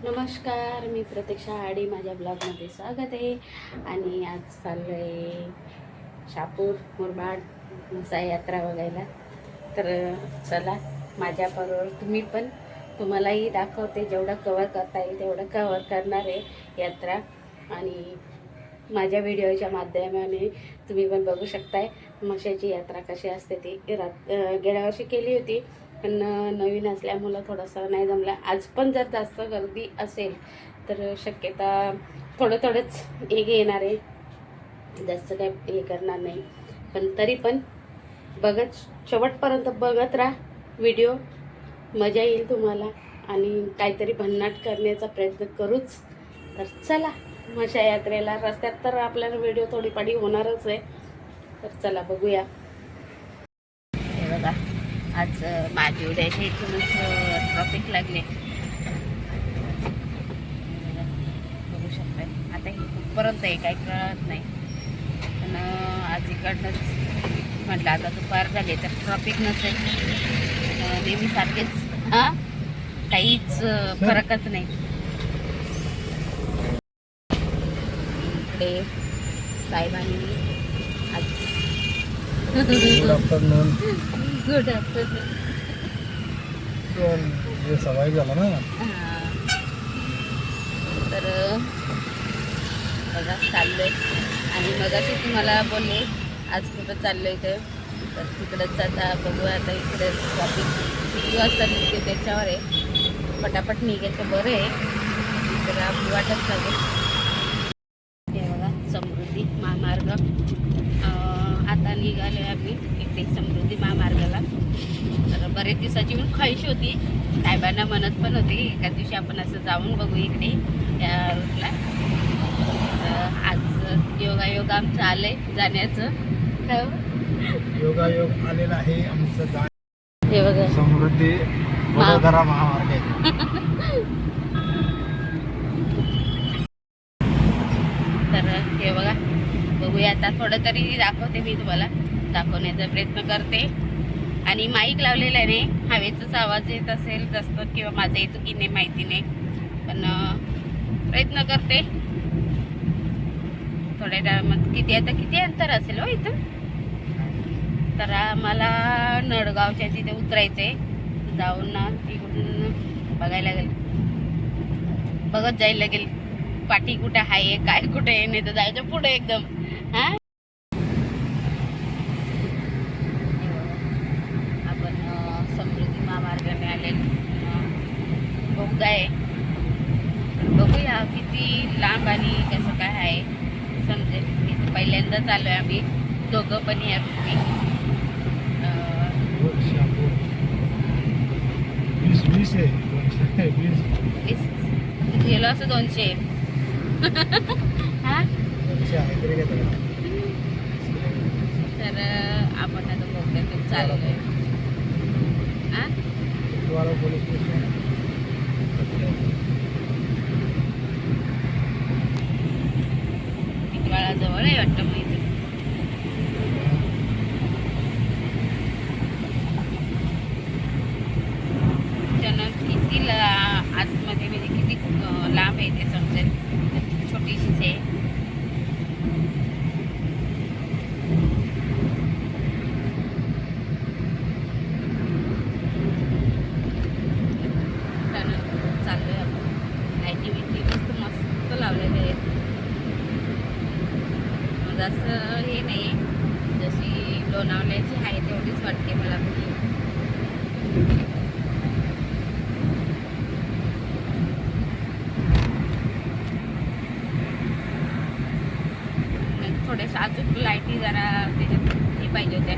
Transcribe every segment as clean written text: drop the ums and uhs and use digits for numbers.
नमस्कार, मी प्रतीक्षा आडी माझ्या ब्लॉगमध्ये स्वागत आहे. आणि आज चाललो आहे शापूर मुरबाड मसा यात्रा बघायला. तर चला माझ्या बरोबर तुम्ही पण, तुम्हालाही दाखवते. जेवढं कवर करता येईल तेवढं कवर करणार आहे यात्रा. आणि माझ्या व्हिडिओच्या माध्यमाने तुम्ही पण बघू शकताय म्हशाची यात्रा कशी असते ती. गेल्या वर्षी केली होती, पण नवीन असल्यामुळं थोडंसं नाही जमलं. आज पण जर जास्त गर्दी असेल तर शक्यता थोडंच एक येणार आहे, जास्त काही हे करणार नाही. पण तरी पण शेवटपर्यंत बघत राहा व्हिडिओ, मजा येईल तुम्हाला. आणि काहीतरी भन्नाट करण्याचा प्रयत्न करूच. तर चला म्हशा यात्रेला. रस्त्यात तर आपल्याला व्हिडिओ थोडीपाडी होणारच आहे. तर चला बघूया. हे बघा, आज माझी उद्याच्या इथूनच ट्रॉफिक लागले, बघू शकताय. आता हे कुठपर्यंत आहे काही कळत नाही, पण आज इकडनंच म्हटलं आता दुपार झाले तर ट्रॉफिक नसेल. नेहमी सारखेच काहीच फरकच नाही. इकडे साहेबांनी आज गुड आफ्टरनून. Good afternoon. सवाई झाला ना. तर बघा चाललोय. आणि मगाशी तुम्हाला बोलले आज कुठं चाललोय ते, तर तिकडंच आता बघू. आता इकडे ट्रॉफिक किती वाजता निघते त्याच्यावर आहे. पटापट निघेल तर बरं आहे, तर आपली वाटच लागेल. हे बघा समृद्धी महामार्ग. आता निघाले आम्ही इकडे समृद्धी महामार्गाला. तर बरेच दिवसाची पण ख्वाहिश होती, साहेबांना म्हणत पण होती एका दिवशी आपण असं जाऊन बघू इकडे त्या रूटला. आज योगायोग आमचं आलंय जाण्याचं. योगायोग आलेला आहे आमचं. हे बघा समृद्धी वडोदरा महामार्ग आहे. तर हे बघा, बघूया आता. थोडं तरी दाखवते मी तुम्हाला, दाखवण्याचा प्रयत्न करते. आणि माईक लावलेला आहे, हवेचाच आवाज येत असेल जास्त किंवा माझा येतो की नाही माहिती नाही, पण प्रयत्न करते. थोड्या टायमात किती अंतर असेल हो इथं. तर आम्हाला नडगावच्या तिथे उतरायचं आहे. जाऊन ना तिकडून बघायला लागेल, बघत जायला लागेल पाठी कुठे आहे, काय कुठे आहे. नाही तर जायचं पुढे एकदम. आपण समृद्धी महामार्गाने आलेलो बोगदा आहे. बघूया किती लांब आणि कसं काय आहे समजेल. इथे पहिल्यांदाच आलो आहे आम्ही दोघं पण या रूटने. 20 आहे. 20 गेलो असं 200. हा, 200 आहे तरी काय तर आपण आता बोगद्यातून चाललोय. Police station. टिटवाळा जवळ आहे वाटतं मग इथे. किती आतमध्ये म्हणजे किती लांब आहे ते समजेल. छोटीशीच आहे. चाललोय आपण. ॲक्टिव्हिटी मस्त लावलेले आहेत. जास्त हे नाही, जशी लोणावल्याची आहे तेवढीच वाटते मला. थोडेसे अजून लाईटी जरा त्याच्यात हे पाहिजे होत्या,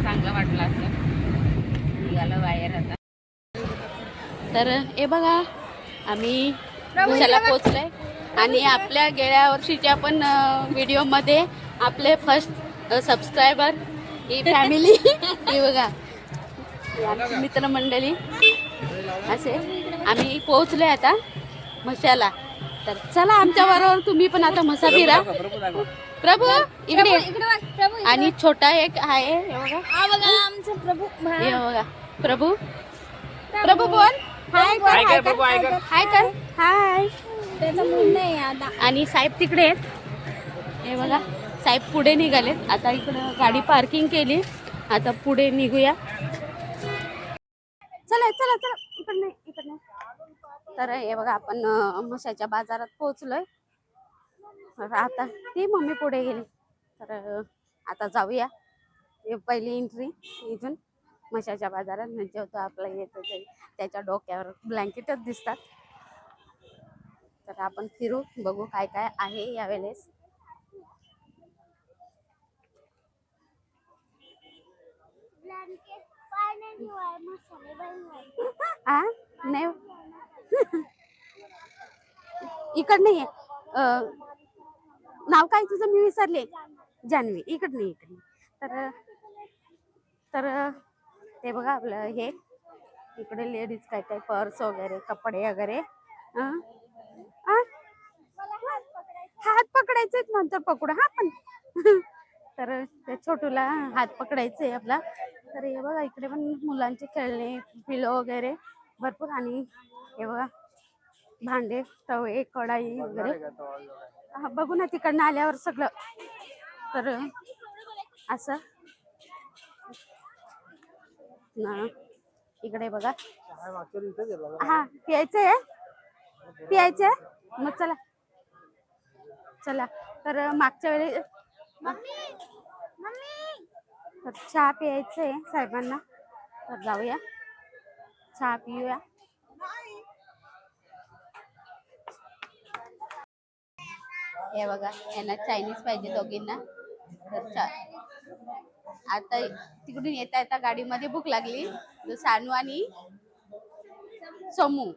चांगलं वाटलं असं. निघालं बाहेर आता. तर हे बघा, आम्ही भुशाला पोचलोय. आणि आपल्या गेल्या वर्षीच्या पण व्हिडिओमध्ये आपले फर्स्ट सबस्क्रायबर ही फॅमिली ही बघा, आमची मित्रमंडळी असे आम्ही पोहोचलोय आता म्हशाला. तर चला आमच्या बरोबर तुम्ही पण आता म्हसा फिरा. प्रभू इकडे. आणि छोटा एक आहे, हे बघा आमचा प्रभू. हे बघा प्रभू. प्रभू बोल. हाय कर हाय हाय कर बघू, हाय कर कर. हाय कर हाय. त्याचा मूड नाही आता. आणि साहेब तिकडे आहेत हे बघा. साहेब पुढे निघालेत. आता इकडं गाडी पार्किंग केली. आता पुढे निघूया. चला चला चला इकडनं इकडनं. तर हे बघा आपण म्हशाच्या बाजारात पोहोचलोय. तर आता ती मम्मी पुढे गेली. तर आता जाऊया. हे पहिली एंट्री इथून म्हशाच्या बाजारात. म्हणजे होतं आपलं येतं ते त्याच्या डोक्यावर ब्लँकेटच दिसतात. तर आपण फिरू बघू काय काय आहे यावेळेस. आ नाही इकड नाहीये. नाव काय तुझं मी विसरले. जान्हवी. इकडे इकडे. तर तर ते बघा आपलं हे इकडे लेडीज काय काय पर्स वगैरे कपडे वगैरे. हात पकडायचे नंतर पकडू हा पण. तर त्या छोटूला हात पकडायचे आपला. तर हे बघा इकडे पण मुलांचे खेळणे पिलो वगैरे भरपूर. आणि हे बघा भांडे तवे कढाई वगैरे. बघू ना तिकडनं आल्यावर सगळं. तर असं ना इकडे बघा. हा प्यायचंय प्यायचंय मग चला चला. तर मागच्या वेळी तर चहा प्यायचंय साहेबांना. तर जाऊया चहा पिऊया. हे बघा यांना चायनीज पाहिजे दोघींना. तर आता तिकडून येता येता गाडीमध्ये भूक लागली. सानू आणि सोमू.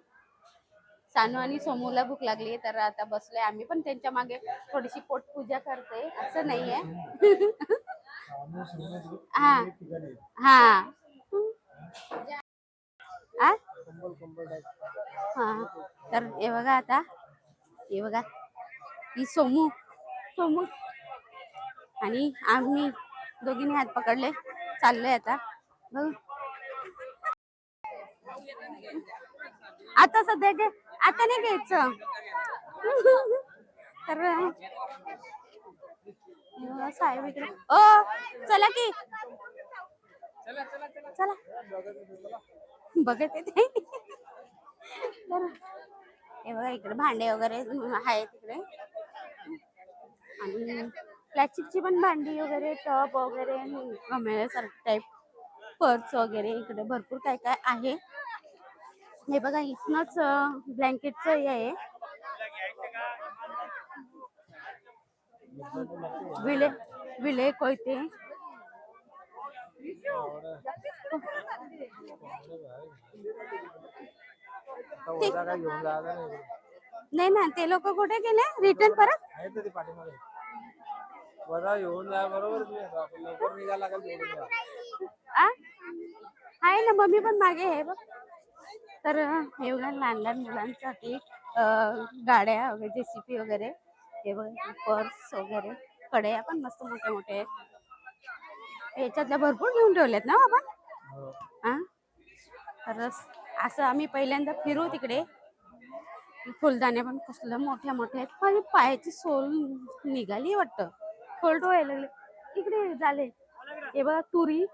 सानू आणि सोमूला भूक लागली. तर आता बसलोय आम्ही पण त्यांच्या मागे. थोडीशी पोटपूजा करते असं नाहीये. हा हा हा. तर हे बघा आता हे बघा ही सोमू सोमू आणि आम्ही दोघींनी हात पकडले चाललोय आता बघ. आता सध्या आता नाही घ्यायचं. तर साहेब इकडे. ओ चला की चला बघत येते. तर हे बघा इकडे भांडे वगैरे आहेत तिकडे. आणि प्लॅस्टिकची पण भांडी वगैरे टप वगैरे गमेळ्यासारखं टाईप पर्स वगैरे इकडे भरपूर काय काय आहे. हे बघा इथनच ब्लँकेटचं हे आहे. विले विले कोयते. नाही ना ते लोक कुठे गेले रिटर्न परत. आहे ना मम्मी पण मागे आहे बघ. तर हे बघा लहान लहान मुलांसाठी गाड्या वगैरे जेसीपी वगैरे. हे बघा पर्स वगैरे कड्या पण मस्त मोठे मोठे आहेत. ह्याच्यातल्या भरपूर घेऊन ठेवल्यात ना आपण. हा तर असं आम्ही पहिल्यांदा फिरू तिकडे. फुलदाण्या पण कसलं मोठ्या मोठ्या आहेत. पण पायाची सोल निघाली वाटतं. फोल्ड व्हायला लागले इकडे झाले. हे बघा तुरी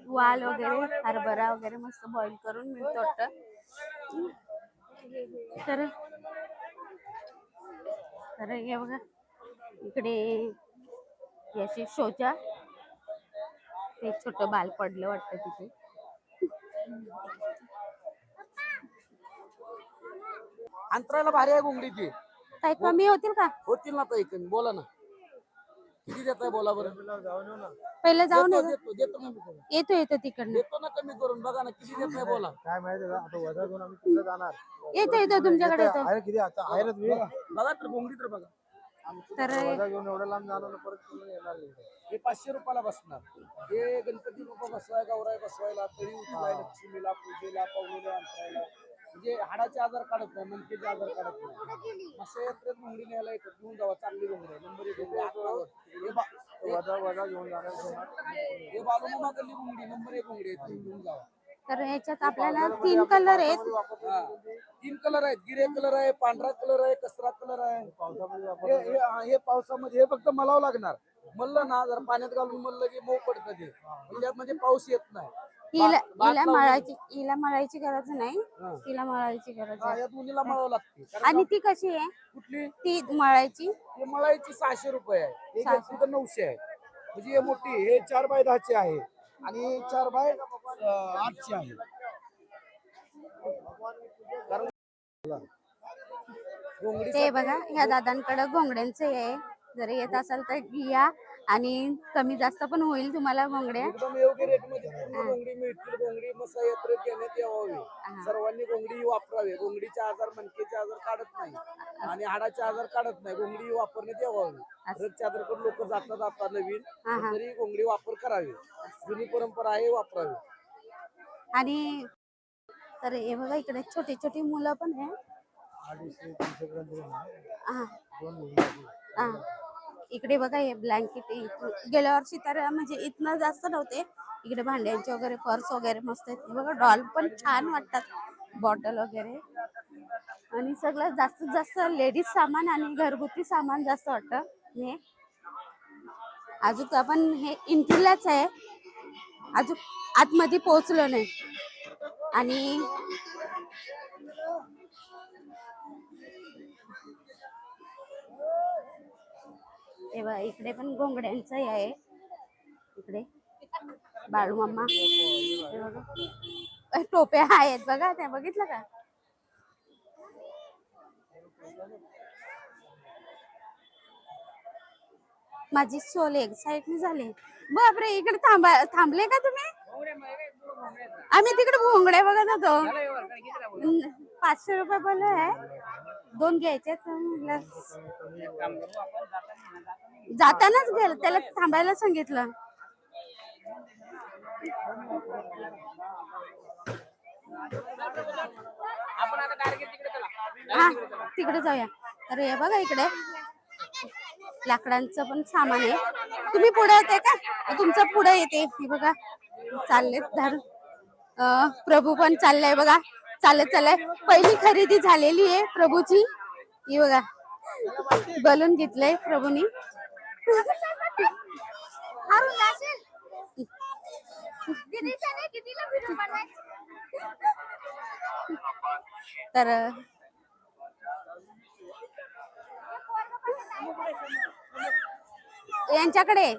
वाल वगैरे हरभरा वगैरे मस्त बॉईल करून मिळतं वाटतं. तर हे बघा इकडे याची शोच्या ते छोटं बाल पडलं वाटतं तिथे. अंतराला भारी आहे घुंगडीची. काही कमी होतील का. होतील ना ताई कमी. बोला ना किती देताय बोला बरं. पहिलं जाऊन देतो देतो कमी करून. येतो येतो तिकडनं देतो ना कमी करून. बघा ना किती देताय बोला. काय माहिती का आता वजा घेऊन आम्ही तिकडे जाणार. येतो येतो तुमच्याकडे येतो. आहे किती आता आहे ना बघा तर घुंगडी तर बघा. तर वजा घेऊन एवढं लांब जाणार ना परत तुम्ही येणार नाही. हे 500 रुपयाला बसणार. हे गणपती बाप्पा बसवाय गौराय बसवायला तळी उचलायला लक्ष्मीला पूजेला पावणीला अंतरायला म्हणजे हाडाचे आजार काढत नाही मनकेचे आजार काढत नाही. असं यात्रेत घुंगडी न्यायला येतात. घेऊन जावा चांगली घुंगडी आहे. नंबर 1 घुंगडी वजा घेऊन जाणार. हे बालूमामा गल्ली घुंगडी नंबर 1 घुंगडी आहे. तुम्ही घेऊन जावा. तर ह्याच्यात आपल्याला 3 कलर आहेत. हा. 3 कलर आहेत, गिरे कलर आहे, पांढरा कलर आहे, कसरा कलर आहे. हे पावसामध्ये हे फक्त मलावं लागणार. मल्लं ना जर पाण्यात घालून मल्लं की मऊ पडतं ते. त्याच्यात म्हणजे पाऊस येत नाही. हिला भात हिला लावून- हिला मळायची गरज नाही, हा. तिला मळायची गरज हा, आहे. या दोन्हीला मळावं लागते. कारण आणि ती कशी आहे कुठली ती मळायची? हे मळायची 600 रुपये आहे, हे 600. घेतली तर 900 आहे. म्हणजे हे मोठी हे 4x10 आहे आणि 4x8 आहे. कारण घोंगडी ते बघा ह्या दादांकडे घोंगड्यांचं आहे. जर येत असाल तर घ्या आणि कमी जास्त पण होईल तुम्हाला घोंगड्या. एकदम योग्य रेट मध्ये पूर्ण घोंगडी मिळतील. घोंगडी मसा यात्रेत घेण्यात यावी. सर्वांनी घोंगडी वापरावी. घोंगडीचे आजार मणकेचे आजार काढत नाही आणि हाडाचे आजार काढत नाही. घोंगडी वापरण्यात यावी. रथ चादरकडे लोक जातात आता नवीन, पण तरी घोंगडी वापर करावी. जुनी परंपरा आहे, वापरावी. आणि तर हे बघा इकडे छोटी छोटी मुलं पण आहे. हा. हा. इकडे बघा हे ब्लँकेट गेल्या वर्षी तर म्हणजे इथनं जास्त नव्हते. इकडे भांड्यांचे वगैरे पर्स वगैरे मस्त आहेत. हे बघा डॉल पण छान वाटतात, बॉटल वगैरे. आणि सगळं जास्तीत जास्त लेडीज सामान आणि घरगुती सामान जास्त वाटतं हे. अजून आपण हे इंटिलाच आहे, अजून आतमध्ये पोहोचलो नाही. आणि तेव्हा इकडे पण घोंगड्यांचं आहे. इकडे बाळूमामा हे बघा. टोप्या आहेत बघा, त्या बघितलं का? माझी सोल एक साईडने झाले. बापरे, इकडे थांबले का तुम्ही? आम्ही तिकडे घोंगड्या बघत होतो. 500 रुपये बोलले आहे, 2 घ्यायचे. जातानाच गेलं, त्याला थांबायला सांगितलं. हा, तिकडे जाऊया. तर हे बघा इकडे लाकडांचं पण सामान आहे. तुम्ही पुढे येते का? तुमचं पुढे येते. हे बघा चालले धर. प्रभू पण चाललाय बघा, चाललंय. पहिली खरेदी झालेली आहे प्रभूची. ही बघा बलून घेतलंय प्रभूनी. तर यांच्याकडे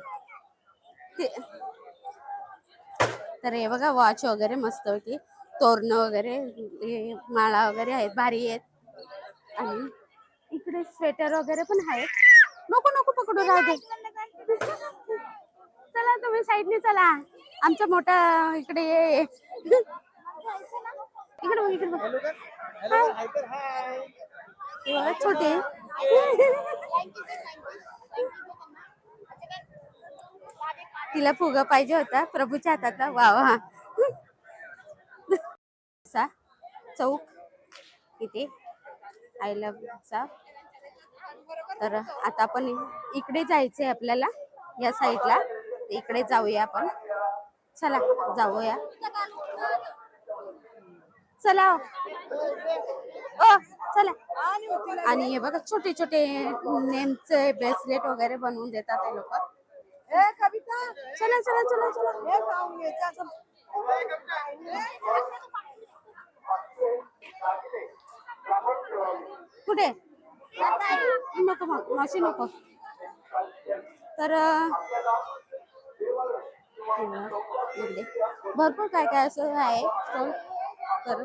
तर हे बघा वॉच वगैरे मस्त होती, तोरण वगैरे, माळा वगैरे आहेत, भारी आहेत. आणि इकडे स्वेटर वगैरे पण आहेत. नको नको पकडू, राहू दे. चला तुम्ही साईडने चला, आमचा मोठा इकडे ये. इकडे बघ, इकडे बघ. छोटे तिला फुगा पाहिजे होता प्रभूच्या हातातला. वा वा. चौक इथे आय लव्ह चा. तर आता आपण इकडे जायचंय आपल्याला, या साईडला. इकडे जाऊया आपण. चला जाऊया, चला ओ चला. आणि हे बघा छोटे छोटे नेमचे ब्रेसलेट वगैरे बनवून देतात ते लोक. चला चला चला चला. कुठे नको मावशी नको. तर भरपूर काय काय असं आहे स्टॉल. तर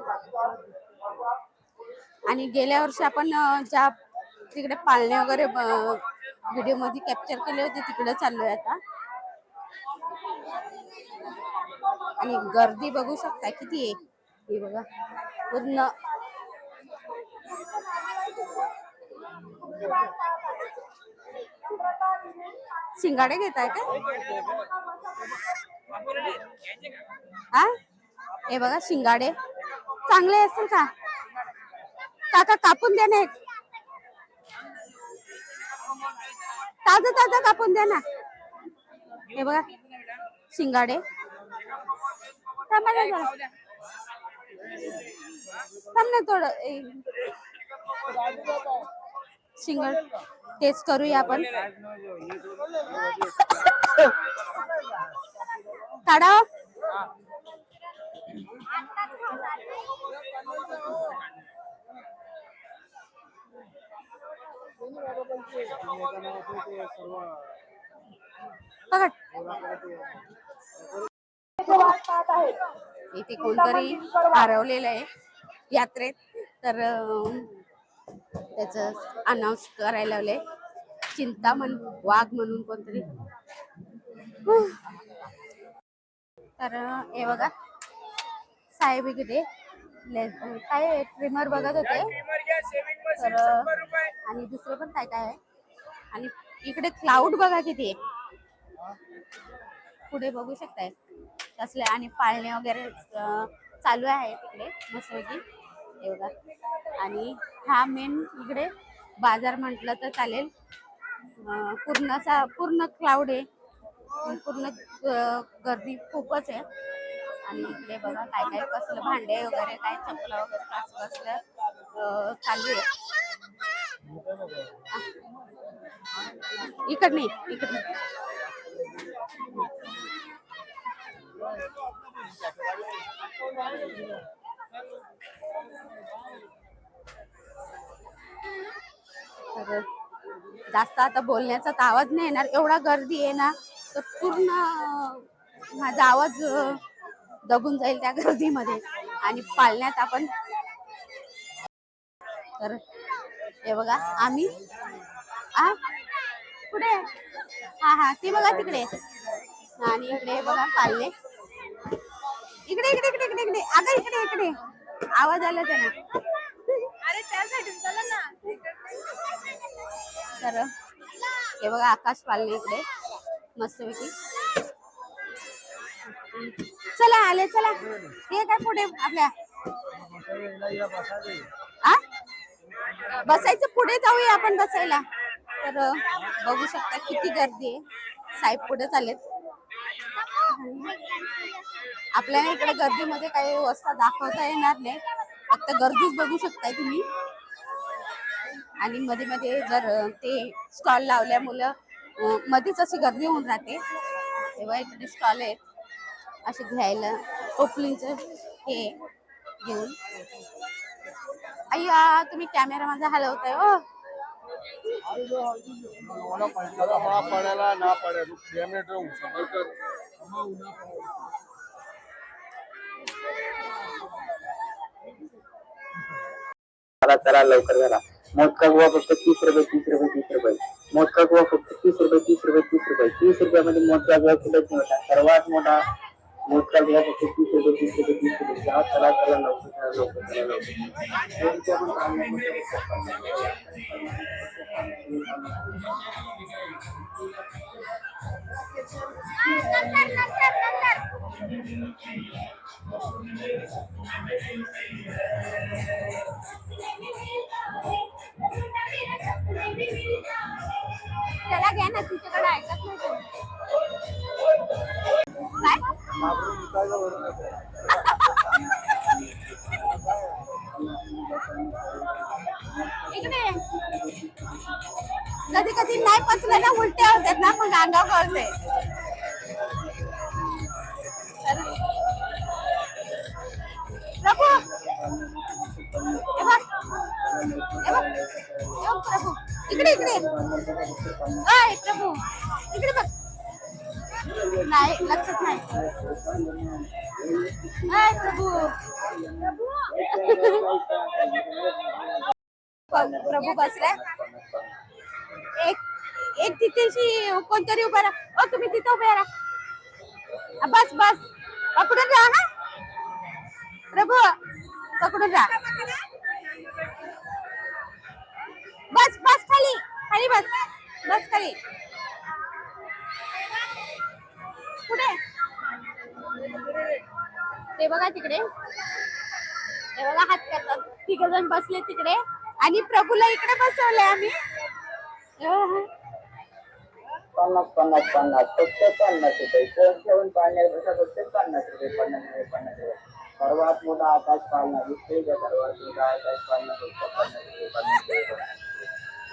आणि गेल्या वर्षी आपण ज्या तिकडे पाळणे वगैरे व्हिडिओ मध्ये कॅप्चर केले होते तिकडे चाललोय आता. आणि गर्दी बघू शकता किती आहे. हे बघा पूर्ण शिंगाडे घेताय का? हा, हे बघा शिंगाडे चांगले असतील का? काका कापून द्या ना, ताजं ताजं कापून द्या ना. हे बघा शिंगाडे. थांब ना थोडं सिंगल टेस्ट करूया आपण. काढा. पकड. इथे कोणतरी हरवलेलं आहे यात्रेत, तर त्याच अनाऊन्स करायला लावले. चिंतामण वाघ म्हणून कोणतरी. तर हे बघा साहेब इकडे काय ट्रिमर बघत होते. तर आणि दुसरं पण काय काय आहे. आणि इकडे क्लाउड बघा किती आहे, पुढे बघू शकताय कसले. आणि पाळणे वगैरे चालू आहे तिकडे मस्तपैकी हे बघा. आणि हा मेन इकडे बाजार म्हटलं तर चालेल. पूर्ण क्लाउड आहे, पूर्ण गर्दी खूपच आहे. आणि इकडे बघा काय काय कसलं भांडे वगैरे काय चपला वगैरे कसलं चालू आहे. इकड नाही इकड. तर जास्त आता बोलण्याचा तर आवाज नाही येणार, एवढा गर्दी आहे ना, तर पूर्ण माझा आवाज दबून जाईल त्या गर्दीमध्ये. आणि पाळण्यात आपण तर हे बघा आम्ही कुठे हा ती बघा तिकडे. आणि इकडे बघा पाळणे. इकडे इकडे इकडे इकडे इकडे अगं इकडे इकडे आवाज आला त्याला. अरे त्यासाठी चला ना. तर हे बघा आकाश पाळणे इकडे मस्तपैकी. चला आले चला. हे काय पुढे आपल्या बसायचं, पुढे जाऊया आपण बसायला. तर बघू शकता किती गर्दी आहे. साहेब पुढे चालेत. आपल्याला इकडे गर्दीमध्ये काही वस्तू दाखवता येणार नाही, फक्त गर्दीच बघू शकताय तुम्ही. आणि मध्ये मध्ये जर ते स्टॉल लावल्यामुळं मध्येच अशी गर्दी होऊन राहते. तेव्हा इकडे स्टॉल आहेत असे घ्यायला, टोपलींचं हे घेऊन. अय्या तुम्ही कॅमेरा माझा हलवताय हो. चला लवकर झाला. मोदका गोवा फक्त 30 रुपये 30 रुपये 30 रुपये. मोदका गोवा फक्त 30 रुपये 30 रुपये 30 रुपये. 30 रुपयामध्ये मोदका गोवा कुठेच मोठा, सर्वात मोठा मोदका गोवा फक्त 30 रुपये 30 रुपये 30 रुपये. चला चला चला लवकर चला लवकर चला त्याला घ्या ना, तुझ्याकडे ऐकत नाही कोण. इकडे कधी कधी नाही पचलं ना, उलट्या होतात ना, मग अंगावर कळते. प्रभू प्रभू इकडे इकडे. प्रभू इकडे बघ. नाही लक्षात नाही. प्रभू प्रभू बसलाय. एक तिथेशी कोणतरी उभा राहा. तुम्ही तिथे उभे राहा. बस बस पकडून राहा. हा प्रभू पकडून राहा. बस बस खाली खाली बस बस खाली. कुठे ते बघा तिकडे. ते बघा हात करतात. 3 जण बसले तिकडे आणि प्रभूला इकडे बसवलंय आम्ही. 50 फक्त 50 रुपये. कोण ठेवून पाळण्यात बसा फक्त 50 रुपये 50 रुपये 50 रुपये. सर्वात मोठा आकाश पाळणा दिसतोय का? सर्वात मोठा आकाश पाळणा फक्त 50 रुपये.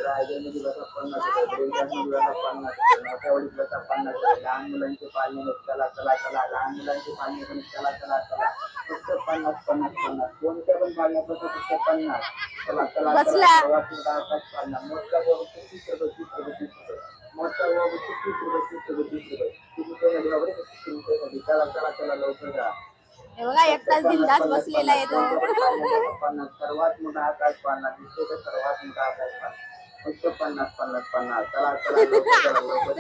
रायगडमध्ये बसा 50 रुपये, ब्रेकडान्समध्ये बसा 50 रुपये, मोठ्यावडीत बसा 50 रुपये. लहान मुलांचे पाळणे आहेत, चला चला चला. लहान मुलांचे पाळणे पण चला चला चला. फक्त 50. कोणत्या पण पाळण्यात बसा फक्त 50. चला चला चला. सर्वात मोठा आकाश पाळणा मोठा गोवा फक्त 30 रुपये. मोठा गोवा फक्त 30 रुपये. चला चला चला लवकर जा. हे बघा एकटाच बिंदास बसलेला आहे तो. सर्वात मोठा आकाश पाळणा दिसतो का? सर्वात मोठा आकाश पाळणा फक्त 50. चला चला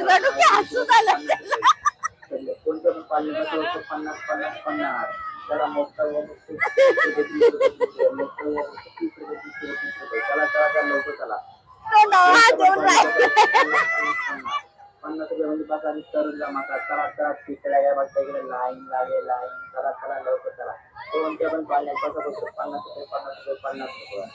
रडू की हसू झालं. कोणत्या पण पाळण्याचं फक्त 50. चला मोठा फक्त 30 रुपये. चला चला चला लवकर चला. 50 रुपये म्हणजे बसा करून जमा करा. चला चला तिकडे या बघता इकडे लाईन लागेल. चला चला लवकर चला. कोणत्या पण पाळण्यात बसा फक्त 50 रुपये.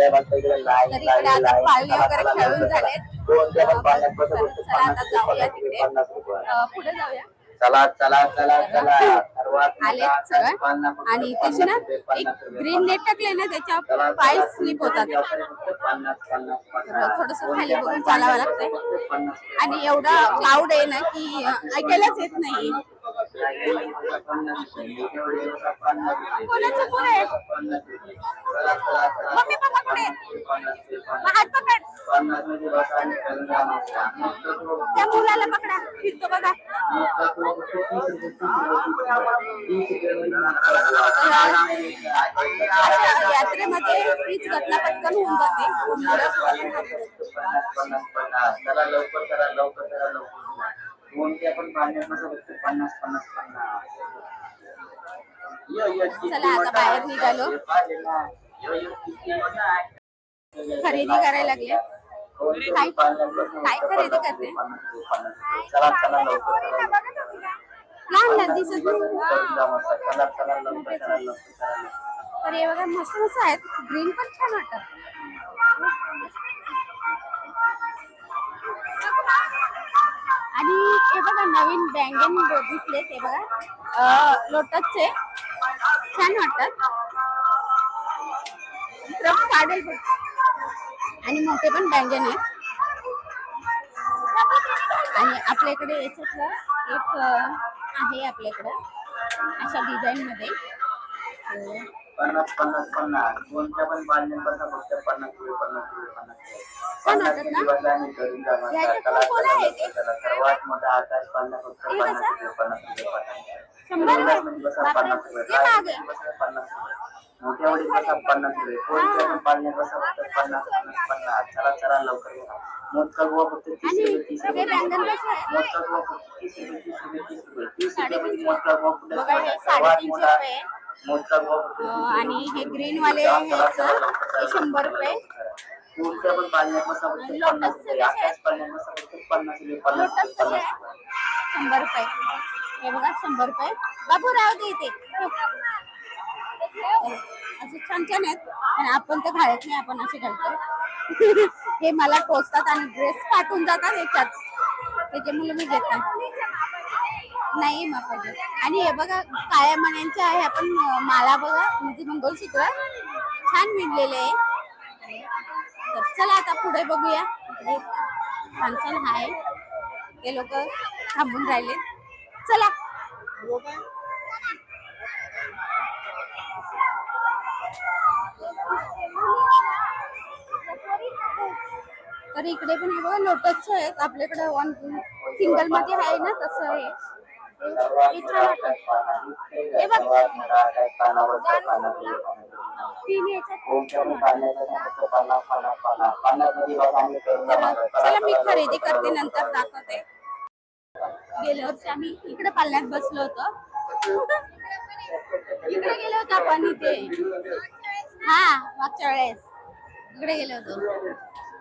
या बघता इकडे लाईन तर इकडे आता लागेल. पाळणे वगैरे खेळून झालेत. कोणत्या पण पाळण्यात बसा तर फक्त चला आता जाऊया 50 तिकडे. रुपये. पुढे जाऊया. चला चला चला चला. सर्वात आलेत सगळं. आणि त्याची ना एक ग्रीन नेट टाकले ना त्याच्या पाय स्लिप होतात. थोडस खाली बघून चालावं लागतंय. आणि एवढा क्लाउड आहे ना की ऐकायलाच येत नाही. कोणाचं कोण आहे? मम्मी पप्पा कुठे आहेत? हात पकड. त्या मुलाला पकडा. फिरतो बघा. यात्रेमध्ये हीच घटना पटकन होऊन जाते. चला लवकर करा. कोणत्या पण पाळण्यात बसा फक्त 50. चला आता बाहेर निघालो. खरेदी करायला लागले. काय खरेदी करते? चला चला लवकर. लहान दिसत नाही. तर हे बघा मस्त मस्त आहेत. ग्रीन पण छान वाटतात. आणि हे बघा नवीन बँगन दिसले ते बघा लोटसचे छान वाटतात. काढेल पण. आणि मोठे पण बँगन आहेत. आणि आपल्याकडे याच्यातलं एक आहे आपल्याकडं अशा डिझाईन मध्ये. 50. कोणत्या पण पाळण्यात बसा फक्त 50. छान वाटत ना. याच्यात कोण आहे ते? सर्वात मोठा आकाश पाळणा फक्त 50. 100 बसा 50 रुपये. मोठ्या वडील बसा 50 रुपये. कोणत्या पण पाळण्यात बसा फक्त 50. चला चला लवकर या. मोदका गोवा फक्त 30 रुपये. मोदका गोवा फक्त 30 रुपये. मोदका गोवा कुठे? सर्वात मोठा मोदका गोवा. आणि हे ग्रीन वाले 100 रुपये. कोणत्या पण पाळण्यात बसा फक्त 50 रुपये. आकाश पाळण्यात बसा फक्त 50 रुपये. लोटस कसे आहे? 100 रुपये. हे बघा 100 रुपये. बाबू राहू दे इथे. असे छान छान आहेत. आणि आपण तर घालत नाही. आपण असे घालतो. हे मला टोचतात आणि ड्रेस फाटून जातात याच्यात. त्याच्यामुळे मी घेत नाही मग पाहिजे. आणि हे बघा काळ्या मण्यांचे आहे. आपण माला बघा म्हणजे मंगळसूत्र छान विणलेले आहे. तर चला आता पुढे बघूया. छान छान आहे. ते लोक थांबून राहिले. चला. तर इकडे पण हे बघा लोटसचे आहेत. आपल्याकडे वन सिंगल मध्ये आहे ना तसं आहे. हे छान वाटतं. हे बघ चला मी खरेदी करते नंतर दाखवते. गेल्या वर्षी आम्ही इकडे पाळण्यात बसलो होतो. इकडे गेलो होतो आपण इथे. हा मागच्या वेळेस इकडे गेलो होतो.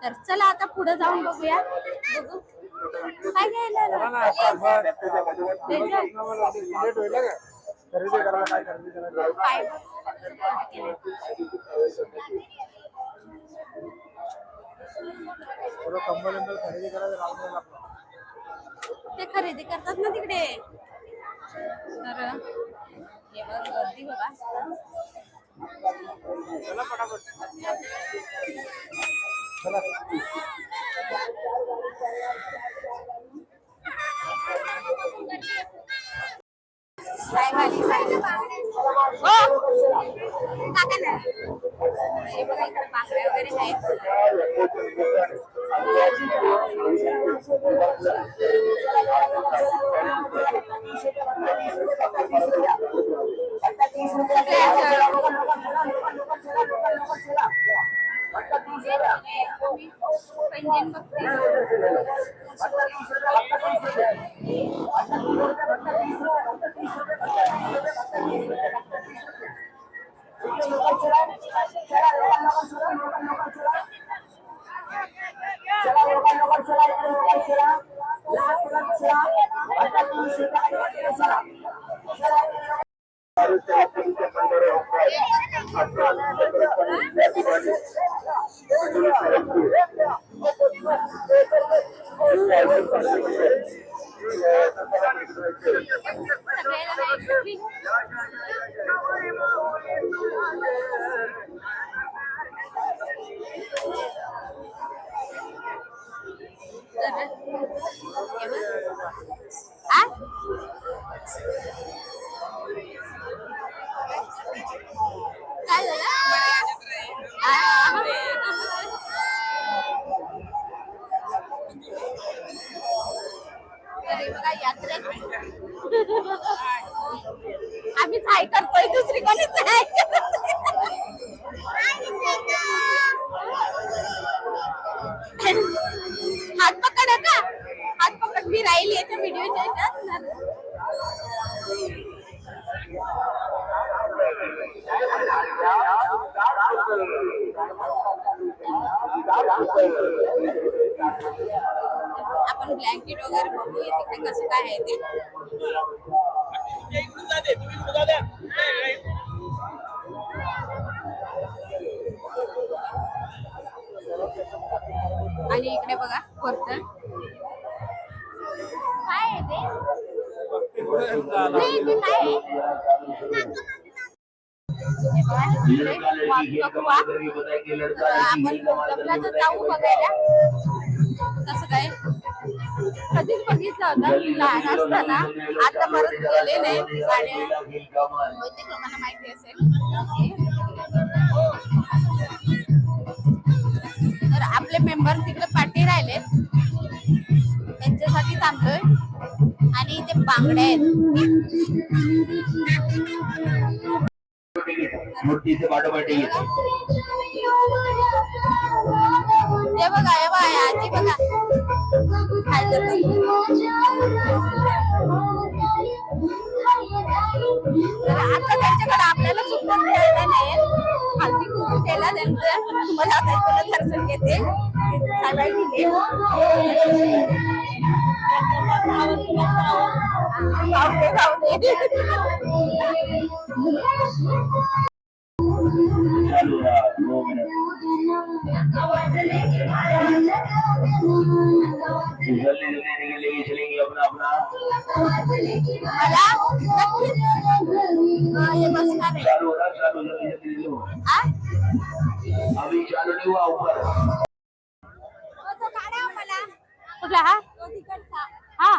तर चला आता पुढे जाऊन बघूया. बघू काय घ्यायला. ते खरेदी करतात ना तिकडे. तर गर्दी बघा. काय भाजी खायला काका ना हे बघा इकडे बांगड्या वगैरे आहेत. पैंजण बघते. काय झालं? अरे बघा यात्रेत आम्हीच हाय करतोय, दुसरी कोणीच नाही. हात पकड का, हात पकड. मी राहिली याच्या व्हिडिओच्या ह्याच्यात. आपण ब्लँकेट वगैरे बघूया तिकडे कसं काय आहे ते. आणि इकडे बघा वरतं काय आहे ते? नाही, ते काय आहे? आपण लग्नात जाऊ बघायला. कसं काय कधीच बघितलं होतं लहान असताना, आता परत गेले नाही. आणि बहुतेक लोकांना माहिती असेल. तर आपले मेंबर तिकडे पाठी राहिले, त्यांच्यासाठी थांबलोय. आणि इथे बांगड्या आहेत. हे बघा, हे बघा आजी बघा आता त्यांच्याकडे आपल्याला सुद्धा खेळलं नाही. हल्दी कुठून केला त्यांचं. मला त्यांचं दर्शन घेते कुठला हा हा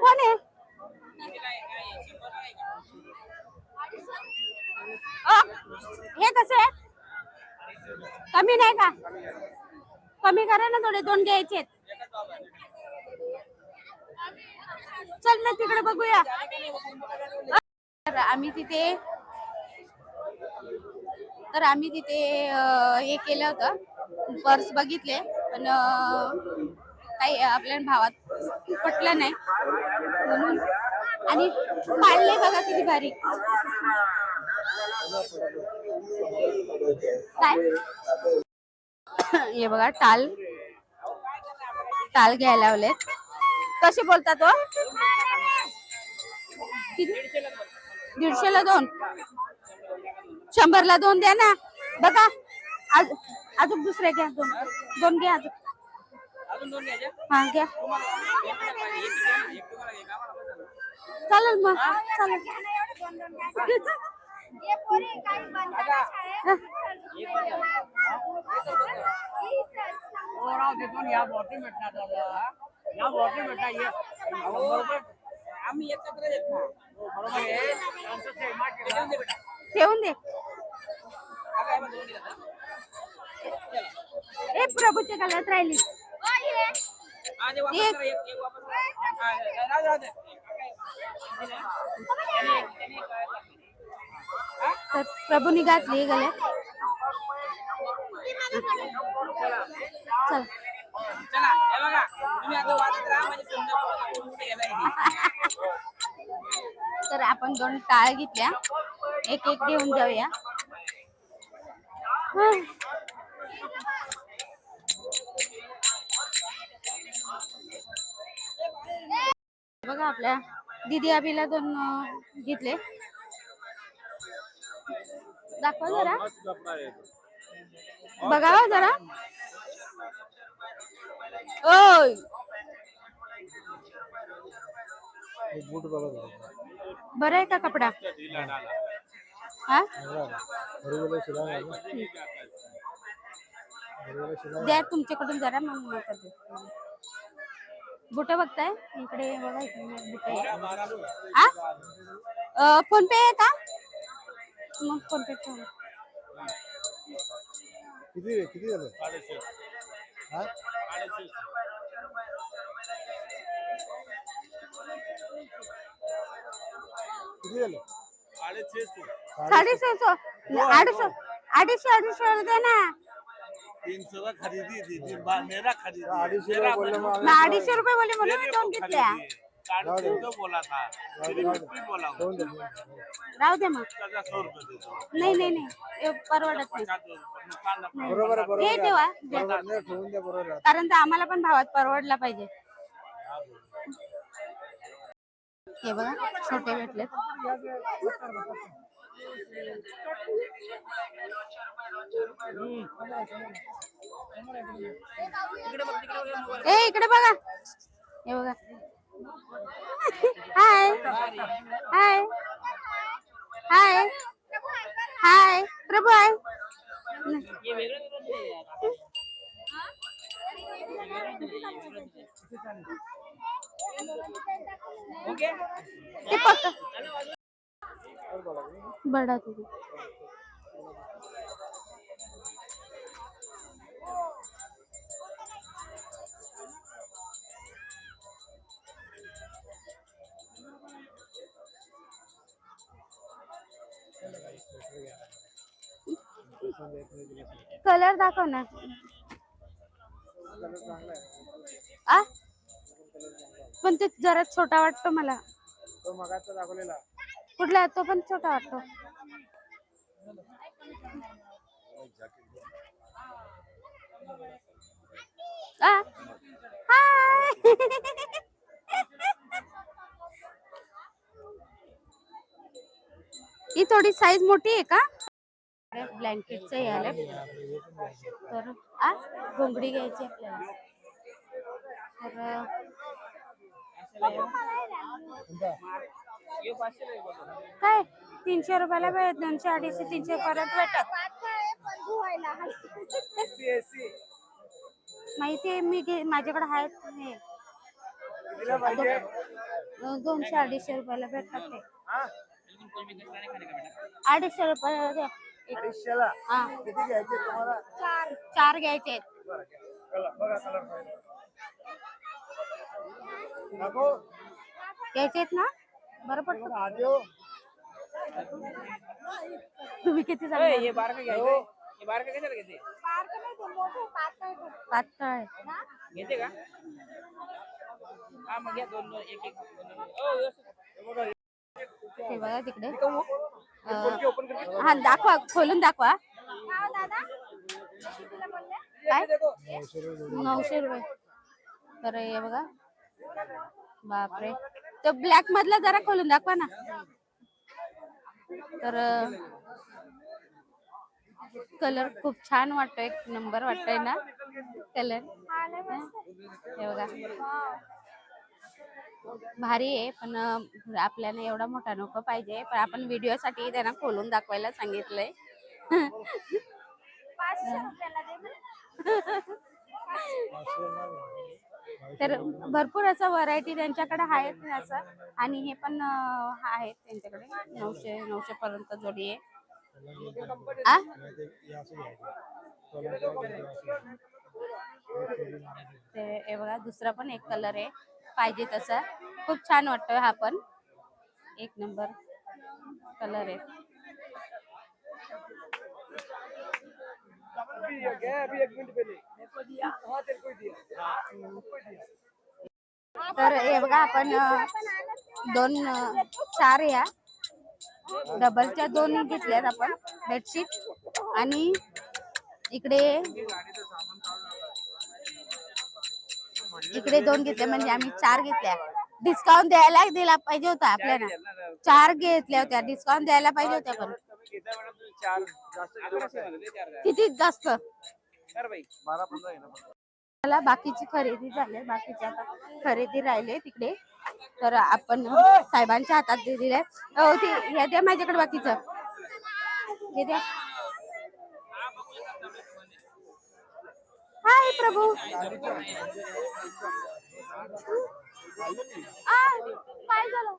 कोण आहे? हे कसं आहे? कमी नाही का? कमी करा ना थोडे, 2 घ्यायचे. चल ना तिकडे बघूया. आम्ही तिथे हे केलं होतं, पर्स बघितले, पण काही आपल्या भावात पटलं नाही म्हणून. आणि पाळले बघा किती भारी. काय हे बघा, टाल घ्यायला लावलेत. कसे बोलता तो? 150ला 2, 100ला 2 द्या ना. बघा अजून दुसरे घ्या, 2 घ्या अजून. हा घ्या चालेल मग चालेल आम्ही एकत्र येत ना बरोबर आहे ठेवून दे ए प्रभूच्या गळ्यात राहिली तर प्रभूनी घातली गळ्यात चल चला हे बघा तुम्ही आता वाजत राहा म्हणजे समजा कुठे गेलाय तर आपण 2 टाळ घेतल्या एक एक घेऊन जाऊया बघा आपल्या दीदी अभिला 2 घेतले दाखवा जरा बघा जरा ओय बूट बघा बरं आहे का कपडा हा द्या तुमच्याकडून जरा मग बुट बघताय इकडे बघा इकडे बुट आहे फोन पे आहे का मग फोन पे ठेव किती झालं 650 हा 650 किती झालं 650 250 दे ना 300 का खरीदी थी मेरा खरीदी 250 रुपये बोले म्हणून मी 2 घेतल्या बोला था बोला राहू दे मग नाही नाही नाही परवडत नाही बरोबर हे ठेवा कारण तर आम्हाला पण भावात परवडला पाहिजे हे बघा छोटे भेटले ए इकडे बघा हे बघा हाय हाय हाय हाय प्रभू आहे बड़ा तुझे कलर दाखव ना आ पण ते जरा छोटा वाटतो मला तो मगाचा दाखवलेला कुठला तो पण छोटा वाटतो हाय ही थोडी साईज मोठी आहे का ब्लँकेटचं हे आलं तर घोंगडी घ्यायची आपल्याला तर काय 300 रुपयाला भेट 200 250 300 परत भेटत माहितीये मी माझ्याकडे आहेत 200 250 रुपयाला भेटतात ते 250 रुपये द्या 250 हा किती घ्यायचे तुम्हाला 4 घ्यायचे घ्यायचे ना बरं पडतो तुम्ही किती हे बारका घ्यायचे हे बारका कशाला घेते पातळ आहे घेते का हा मग घ्या 2 1 1 हे बघा तिकडे हा दाखवा खोलून दाखवा काय 900 रुपये तर हे बघा बापरे तो ब्लॅक मधला जरा खोलून दाखवा ना तर कलर खूप छान वाटतोय, एक नंबर वाटतोय ना कलर. हे बघा भारी आहे, पण आपल्याला एवढा मोठा नको पाहिजे, पण आपण व्हिडिओ साठी त्यांना खोलून दाखवायला सांगितलंय. तर भरपूर असं व्हरायटी त्यांच्याकडे आहेत असं, आणि हे पण आहेत त्यांच्याकडे 900 पर्यंत जोडी आहे. आ? ते हे बघा दुसरा पण एक कलर आहे पाहिजे तसा, खूप छान वाटतोय हा पण, एक नंबर कलर आहे. अभी 1 मिनट पहले मेरे को दिया, हाँ तेरे को दिया, सबको दिया. तर हे बघा आपण 4 या डबलच्या 2 घेतल्यात आपण बेडशीट, आणि इकडे 2 घेतले, म्हणजे आम्ही 4 घेतल्या. डिस्काउंट द्यायला दिला पाहिजे होता आपल्याला, 4 घेतल्या होत्या, डिस्काउंट द्यायला पाहिजे होत्या, पण किती जास्त. मला बाकीची खरेदी झाली, बाकीची आता खरेदी राहिले तिकडे, तर आपण साहेबांच्या हातात दिले. हो ते हे द्या माझ्याकडे, बाकीचं हे द्या. हाय प्रभू. काय झालं?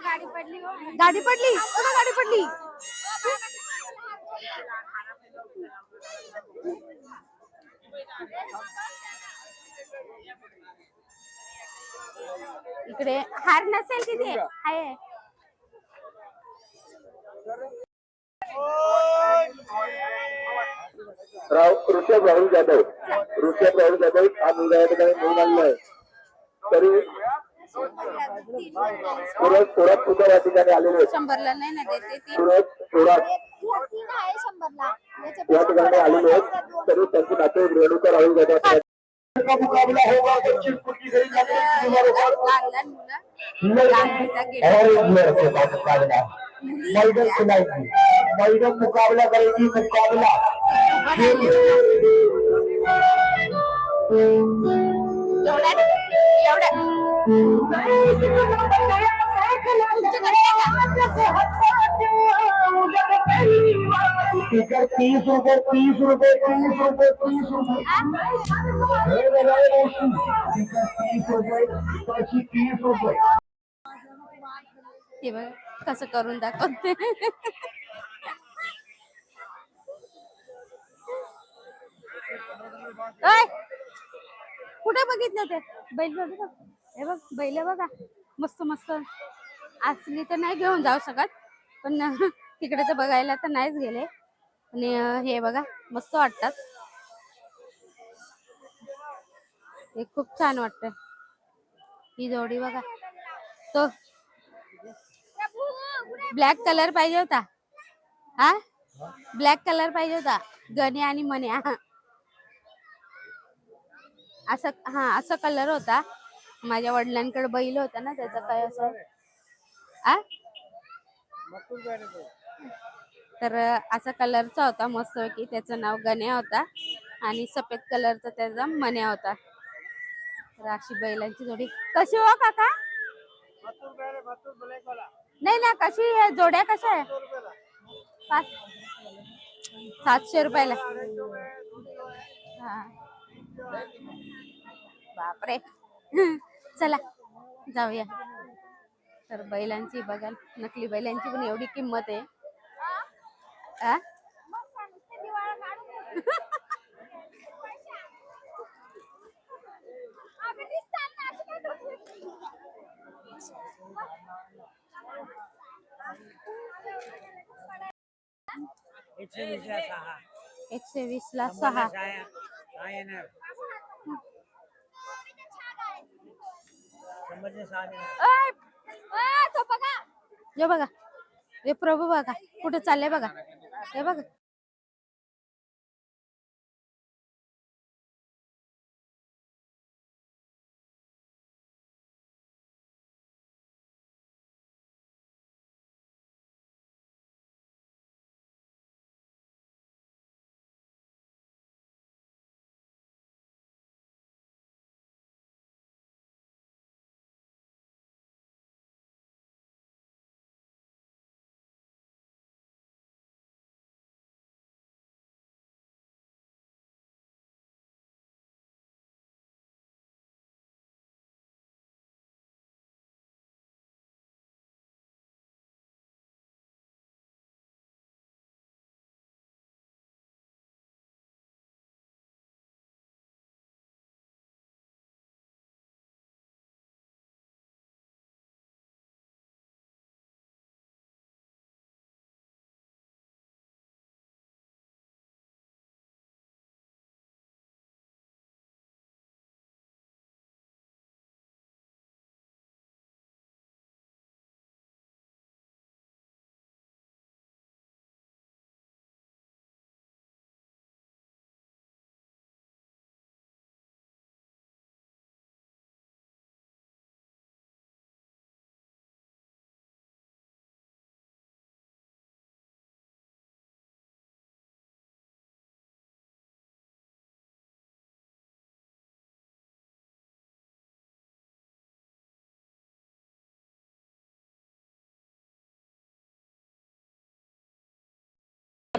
गाडी पडली. गाडी पडली, पुन्हा गाडी पडली. इकडे हार नसेल तिथे आहे. ऋषभ राहुल जाधव हा मुलगा या ठिकाणी घेऊन आलेला आहे. तरी सुरत सुद्धा या ठिकाणी आलेले आहेत. 100ला नाही ना देते ती. सुरत या ठिकाणी आलेले आहेत, तरी त्यांचे नाते रेणुका राहुल जाधव मुकाबला होगा 25 फुट की गई लहान मैडम खिलाएगी, मैडम मुकाबला करेगी, मुकाबला टिकट 30 रुपये 30 रुपये 30 रुपये 30 रुपये 30 रुपये 30 रुपये. हे बघ कसं करून दाखवते. कुठे बघितलं ते बैल? बघ हे बघ बैल बघा, मस्त मस्त. असली तर नाही घेऊन जाऊ शकत, पण तिकडे तर बघायला तर नाहीच गेले. आणि हे बघा मस्त वाटतात, हे खूप छान वाटत. ही जोडी बघा, तो ब्लॅक कलर पाहिजे होता. हा ब्लॅक कलर पाहिजे होता, गणे आणि मन्या असं. हा असं कलर होता, माझ्या वडिलांकडे बैल होता ना, त्याचा काय असं. तर असा कलरचा होता मस्त, की त्याचं नाव गण्या होता आणि सफेद कलरचा त्याचा मन्या होता. तर अशी बैलांची जोडी कशी हो काका? नाही ना, कशी आहे जोड्या, कशा आहे? 700 रुपयाला. हा बापरे. चला जाऊया. तर बैलांची बघाल, नकली बैलांची पण एवढी किंमत आहे. एकशे 20ला 6. हे बघा, हे प्रभू बघा कुठे चालले बघा, हे बघा.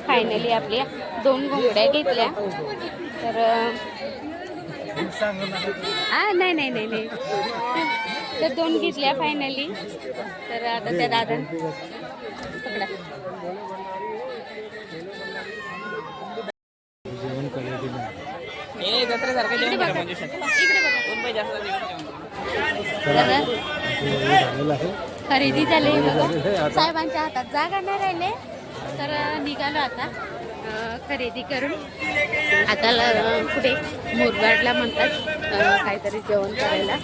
फायनली आपल्या 2 घोंगड्या घेतल्या. तर नाही नाही नाही नाही तर 2 घेतल्या फायनली. तर आता त्या दादा पकडा इकडे बघा. खरेदी झाली बघा. साहेबांच्या हातात जागा नाही राहिले तर निघालो आता खरेदी करून. आता कुठे मुरबाडला म्हणतात काहीतरी जेवण करायला.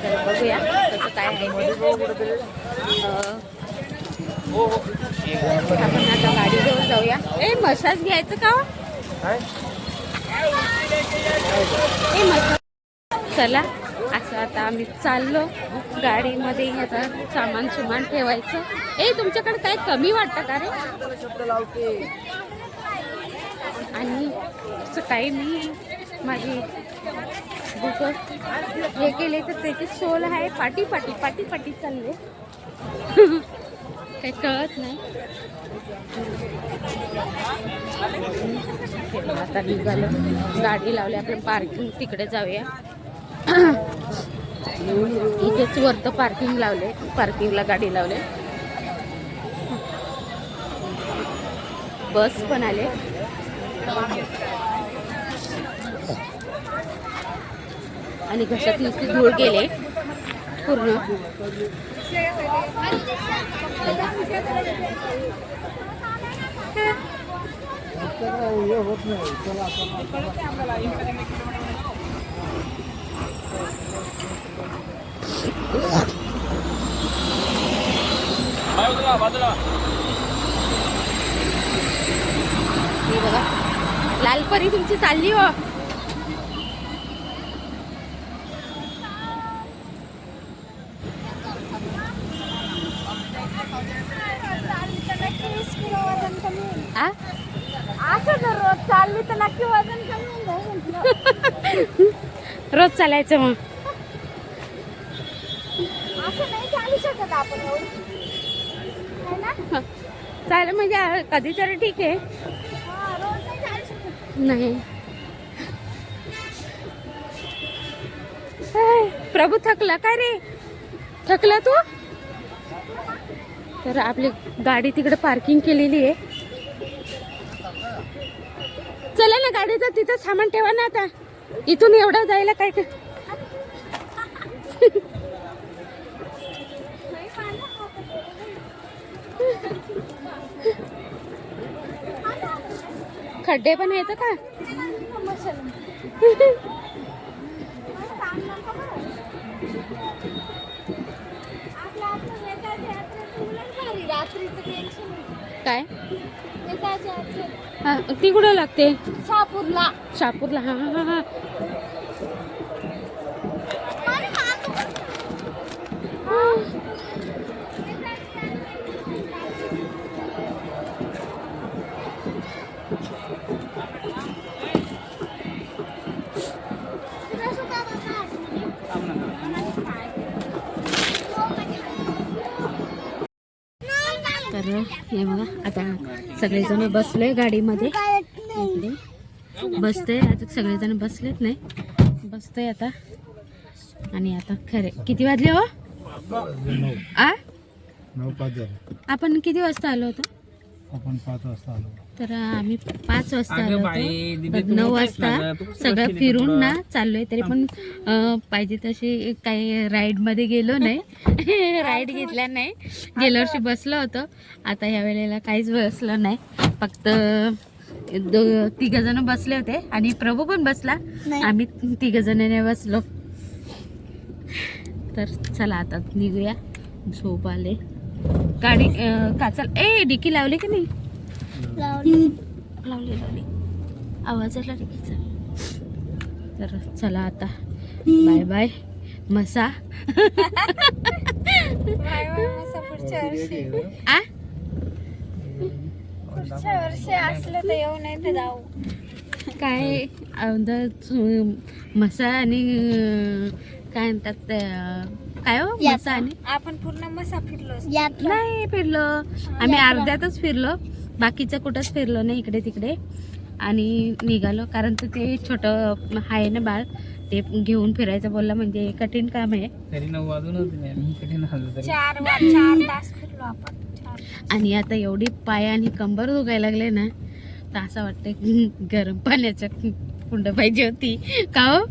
तर बघूया कसं काय आहे आपण आता गाडी घेऊन जाऊया. मसाज घ्यायचं का हो? चला असं आता आम्ही चाललो गाडीमध्ये. आता सामान सुमान ठेवायचं. तुमच्याकडे काय कमी वाटतं का रे? आणि सकाळी मी माझी बुक हे केले तर त्याची सोल आहे पाटी पाटी पाटी पाटी चालले. काही कळत नाही. आता निघालो गाडी लावली आपण पार्किंग तिकडे जाऊया. इथेच वरतं पार्किंग लावले. पार्किंगला गाडी लावले. बस पण आले. आणि घशात नुसती धूळ गेले पूर्ण. हे बघा लालपरी तुमची चालली हो. रोज चालली तर नक्की वजन कमी होईल. रोज चालायचं मग. असं नाही चालू शकत आपण एवढं चालेल म्हणजे कधीतरी ठीक आहे. रोज नाही चालू शकत. नाही प्रभू थकला काय रे? थकला तू? तर आपली गाडी तिकडे पार्किंग केलेली आहे. चला ना गाडीचं तिथं सामान ठेवा ना. आता इथून एवढं जायला काय काय खड्डे पण आहेत का? काय ती कुठं लागते? शहापूरला. शहापूरला. हा हा हा. तर हे बघा आता सगळेजण बसले गाडीमध्ये. बसते आता सगळेजण बसलेत नाही. बसतोय आता. आणि आता खरे किती वाजले हो? 9:05 झाले. आपण किती वाजता आलो होतो? आपण 5 वाजता आलो. तर आम्ही 5 वाजता आलो होतो. तर 9 वाजता सगळं फिरून ना चाललोय. तरी पण पाहिजे तशी काही राईडमध्ये गेलो नाही. राईड घेतल्या नाही. गेल्या वर्षी बसलो होतो. आता ह्या वेळेला काहीच बसलो नाही. फक्त 3 बसले होते आणि प्रभू पण बसला. आम्ही 3 बसलो. तर चला आता निघूया. झोप आले. गाडी काचाल डिकी लावली की नाही? लावली आवाज आला डिकीचा. तर चला आता बाय बाय मसा. पुढच्या वर्षी असलं तर येऊ नाही तर जाऊ. काय मसा आणि काय म्हणतात काय हो मसा आणि आपण पूर्ण मसा फिरलो नाही फिरलो. आम्ही अर्ध्यातच फिरलो. बाकीचं कुठंच फिरलो नाही इकडे तिकडे आणि निघालो, कारण तर ते छोटं आहे ना बाळ, ते घेऊन फिरायचं बोलला म्हणजे कठीण काम आहे. तरी 9 वाजून होते नाही, मी कठीण झालं तरी. 4 तास फिरलो आपण. आणि आता एवढी पाय आणि कंबर दुखायला लागले ना, तर असं वाटतंय गरम पाण्याचं कुंड पाहिजे होती का हो.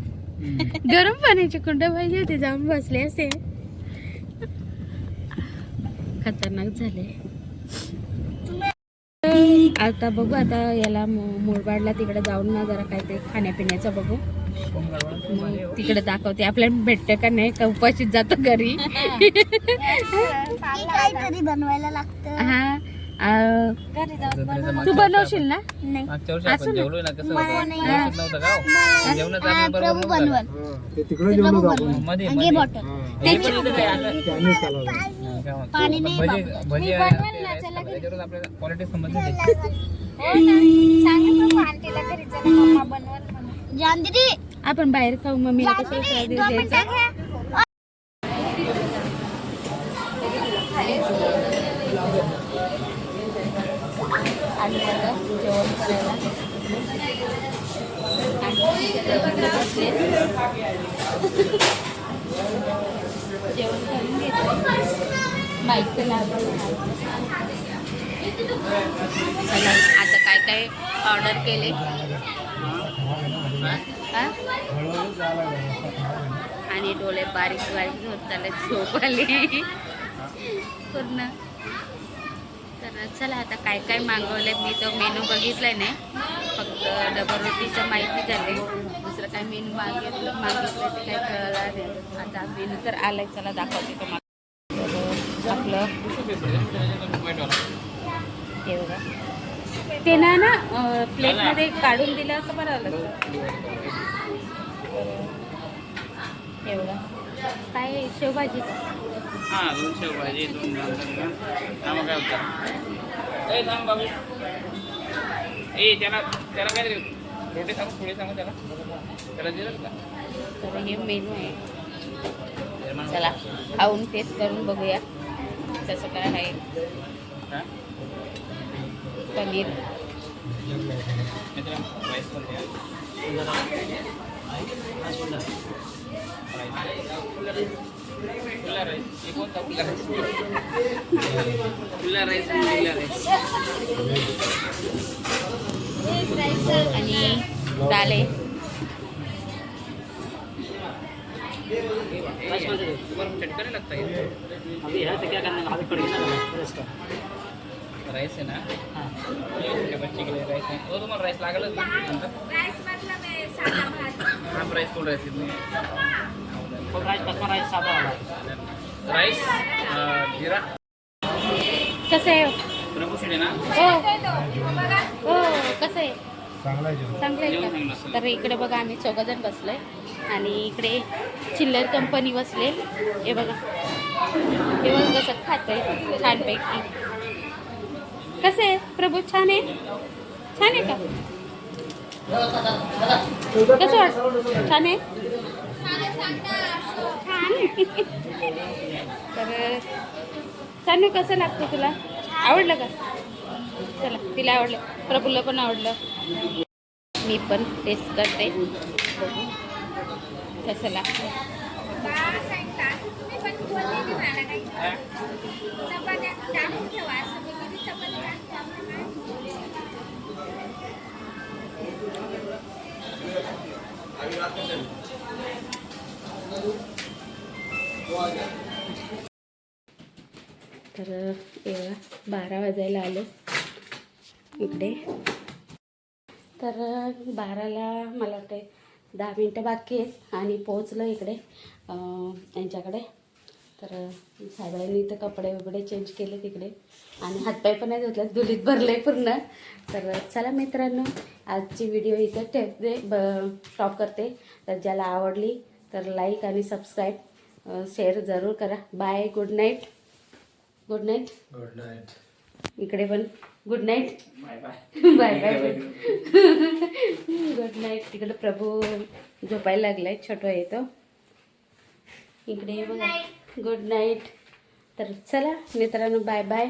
गरम पाण्याची कुंड पाहिजे होती, जाऊन बसले असे. खतरनाक झाले. आता बघू, आता याला मुरबाडला तिकडे जाऊन ना जरा काय ते खाण्यापिण्याचं बघू, मग तिकडे दाखवते आपल्याला भेटतं का नाही, का उपाशीच जातो घरी. काहीतरी बनवायला लागतं. हा घरी जाऊन बनवू. तू बनवशील ना. नाही. मागच्या वर्षी आपण जेवलोय ना, कसं होतं? व्यवस्थित नव्हतं का हो? जेवणाचं आपण बरोबर प्रभू नव्हतं बनवल. का? ते तिकडे जेवलो होतो आपण. मध्ये घे मध्ये. बॉटल. हे पण इथं काय आता? त्यांनीच चालवलं. काय म्हणतो? पाणी नाही भजी बाबा. भजी मी आहे, बनवेल ते ना, rice चला खाल्लं. घरी. त्याच्यावरून आपल्याला क्वालिटी समजते. हो ना. सांगितलं प्रभू आंटीला घरी चला मम्मा बनवल म्हणून. जानदिदी आपण बाहेर खाऊ, मम्मीला कसं त्रास देऊ द्यायचा. आणि आता जेवण करायला जेवण करून घेतो. बाईक तर आता काय काय ऑर्डर केले. आणि डोळे बारीक बारीक होत चालले, झोप आली पूर्ण. तर चला आता काय काय मागवलंय, मी तो मेनू बघितलाय नाही, फक्त डबल रोटीचं माहिती झाली. दुसरं काय मेनू मागितलं ते काय कळलं नाही. आता मेनू तर आलाय, चला दाखवते तुम्हाला. तर आपलं हे बघा, ते ना प्लेटमध्ये काढून दिलं असं बरं आलं. हे बघा काय आहे, शेवभाजी. हां, 2 शेवभाजी, 2 मग काय होतं? ए थांब बाबू. ए त्याला काय रे, रोटी सांगू, पुढे सांगू त्याला दिलं का? तर हे मेनू आहे, चला खाऊन टेस्ट करून बघूया कसं काय आहे. पनीर राईस पण द्या. फुल्ला राईस. हे कोणता फुल्ला राईस? फुल्ला राईस. आणि दाल आहे. तुम्हाला चटका नहीं लगता है? अभी है तो क्या करना है, अभी पड़ेगा ना इसका। राइस है ना? ये बच्चे के लिए राइस है. वो तुम्हाला राइस लागेलच ना? हाफ राइस फुल राइस फुल राइस, बसमा राइस, सादा वाला राइस जीरा कसं आहे प्रभू शिडे ना. हो हो कसं आहे, चांगलं आहे का. तर इकडे बघा आम्ही 4 जण बसलोय आणि इकडे चिल्लर कंपनी बसले. हे बघा कसं खातंय छानपैकी. कसं आहे प्रभू, छान आहे का, कसं वाटतं, छान आहे. तर सानू कसं लागतं तुला, आवडलं का. चला तिला आवडलं, प्रभूला पण आवडलं. मी पण टेस्ट करते, बघू कसं लागतं. तर 12 वाजायला आलो इकडे. तर 12ला मला वाटते 10 मिनटं बाकी आहेत आणि पोहोचलो इकडे यांच्याकडे. तर साहेबांनी तर कपडे वगैरे चेंज केले तिकडे आणि हातपाय पण नाही धुतले, धुलीत भरले पूर्ण. तर चला मित्रांनो, आजची व्हिडिओ इथं ठेवते, स्टॉप करते. तर ज्याला आवडली तर लाईक आणि सबस्क्राईब शेअर जरूर करा. Bye, good night. Good night. Good night. इकडे पण good night. Bye bye. Bye bye. Good night. तिकडे प्रभू झोपायला लागलाय, छोटं येतो इकडे बघा. Good night. तर चला मित्रांनो, बाय बाय.